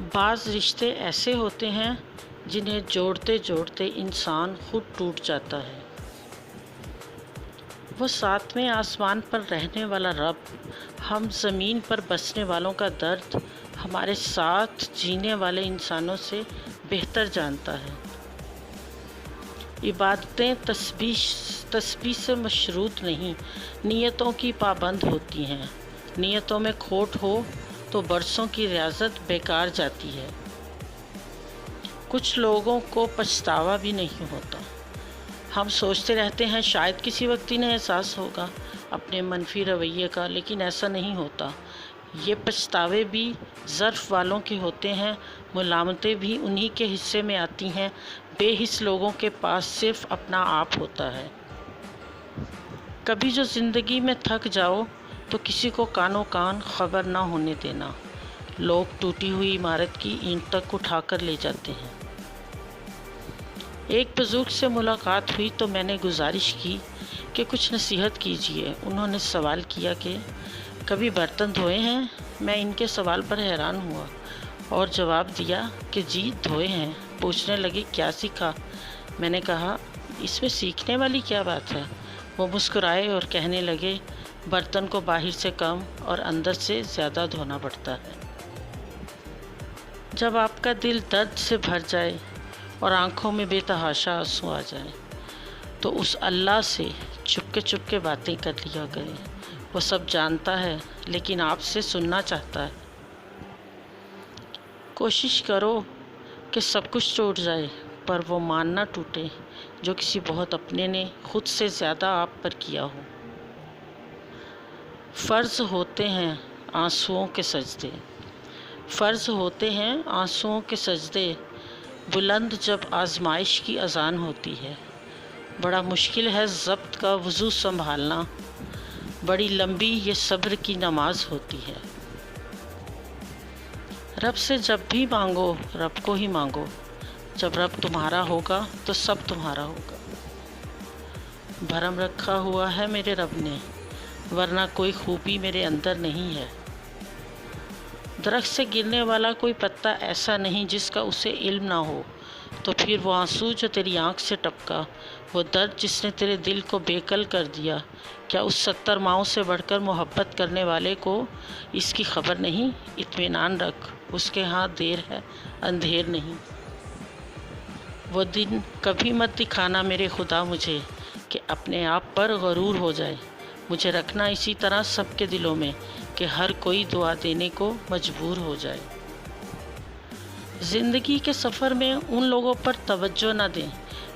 بعض رشتے ایسے ہوتے ہیں جنہیں جوڑتے جوڑتے انسان خود ٹوٹ جاتا ہے۔ وہ ساتویں آسمان پر رہنے والا رب ہم زمین پر بسنے والوں کا درد ہمارے ساتھ جینے والے انسانوں سے بہتر جانتا ہے۔ عبادتیں تسبیح سے مشروط نہیں، نیتوں کی پابند ہوتی ہیں۔ نیتوں میں کھوٹ ہو تو برسوں کی ریاضت بیکار جاتی ہے۔ کچھ لوگوں کو پچھتاوا بھی نہیں ہوتا۔ ہم سوچتے رہتے ہیں شاید کسی وقت انہیں احساس ہوگا اپنے منفی رویے کا، لیکن ایسا نہیں ہوتا۔ یہ پچھتاوے بھی ظرف والوں کے ہوتے ہیں، ملامتیں بھی انہی کے حصے میں آتی ہیں۔ بے حس لوگوں کے پاس صرف اپنا آپ ہوتا ہے۔ کبھی جو زندگی میں تھک جاؤ تو کسی کو کانوں کان خبر نہ ہونے دینا۔ لوگ ٹوٹی ہوئی عمارت کی اینٹ تک اٹھا کر لے جاتے ہیں۔ ایک بزرگ سے ملاقات ہوئی تو میں نے گزارش کی کہ کچھ نصیحت کیجیے۔ انہوں نے سوال کیا کہ کبھی برتن دھوئے ہیں؟ میں ان کے سوال پر حیران ہوا اور جواب دیا کہ جی دھوئے ہیں۔ پوچھنے لگے کیا سیکھا؟ میں نے کہا اس میں سیکھنے والی کیا بات ہے؟ وہ مسکرائے اور کہنے لگے برتن کو باہر سے کم اور اندر سے زیادہ دھونا پڑتا ہے۔ جب آپ کا دل درد سے بھر جائے اور آنکھوں میں بے تحاشا آنسو آ جائیں تو اس اللہ سے چپ کے باتیں کر لیا کریں۔ وہ سب جانتا ہے لیکن آپ سے سننا چاہتا ہے۔ کوشش کرو کہ سب کچھ ٹوٹ جائے پر وہ مان نہ ٹوٹے جو کسی بہت اپنے نے خود سے زیادہ آپ پر کیا ہو۔ فرض ہوتے ہیں آنسوؤں کے سجدے، فرض ہوتے ہیں آنسوؤں کے سجدے، بلند جب آزمائش کی اذان ہوتی ہے۔ بڑا مشکل ہے ضبط کا وضو سنبھالنا، بڑی لمبی یہ صبر کی نماز ہوتی ہے۔ رب سے جب بھی مانگو رب کو ہی مانگو، جب رب تمہارا ہوگا تو سب تمہارا ہوگا۔ بھرم رکھا ہوا ہے میرے رب نے، ورنہ کوئی خوبی میرے اندر نہیں ہے۔ درخت سے گرنے والا کوئی پتا ایسا نہیں جس کا اسے علم نہ ہو، تو پھر وہ آنسو جو تیری آنکھ سے ٹپکا، وہ درد جس نے تیرے دل کو بے کل کر دیا، کیا اس 70 ماؤں سے بڑھ کر محبت کرنے والے کو اس کی خبر نہیں؟ اطمینان رکھ، اس کے ہاں دیر ہے اندھیر نہیں۔ وہ دن کبھی مت دکھانا میرے خدا مجھے کہ اپنے آپ پر غرور ہو جائے۔ مجھے رکھنا اسی طرح سب کے دلوں میں کہ ہر کوئی دعا دینے کو مجبور ہو جائے۔ زندگی کے سفر میں ان لوگوں پر توجہ نہ دیں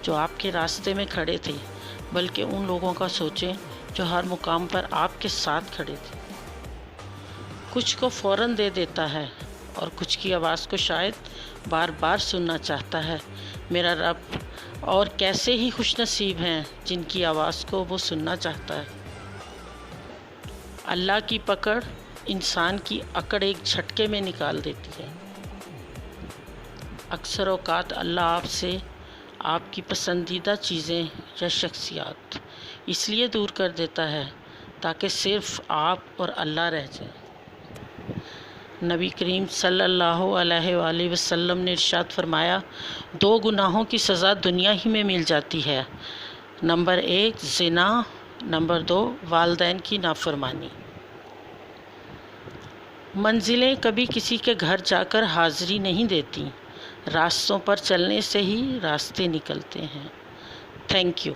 جو آپ کے راستے میں کھڑے تھے، بلکہ ان لوگوں کا سوچیں جو ہر مقام پر آپ کے ساتھ کھڑے تھے۔ کچھ کو فوراً دے دیتا ہے اور کچھ کی آواز کو شاید بار بار سننا چاہتا ہے۔ میرا رب اور کیسے ہی خوش نصیب ہیں جن کی آواز کو وہ سننا چاہتا ہے۔ اللہ کی پکڑ انسان کی اکڑ ایک جھٹکے میں نکال دیتی ہے۔ اکثر اوقات اللہ آپ سے آپ کی پسندیدہ چیزیں یا شخصیات اس لیے دور کر دیتا ہے تاکہ صرف آپ اور اللہ رہ جائیں۔ نبی کریم صلی اللہ علیہ وآلہ وسلم نے ارشاد فرمایا 2 گناہوں کی سزا دنیا ہی میں مل جاتی ہے، نمبر 1 زنا، نمبر 2 والدین کی نافرمانی۔ منزلیں کبھی کسی کے گھر جا کر حاضری نہیں دیتی، راستوں پر چلنے سے ہی راستے نکلتے ہیں۔ Thank you.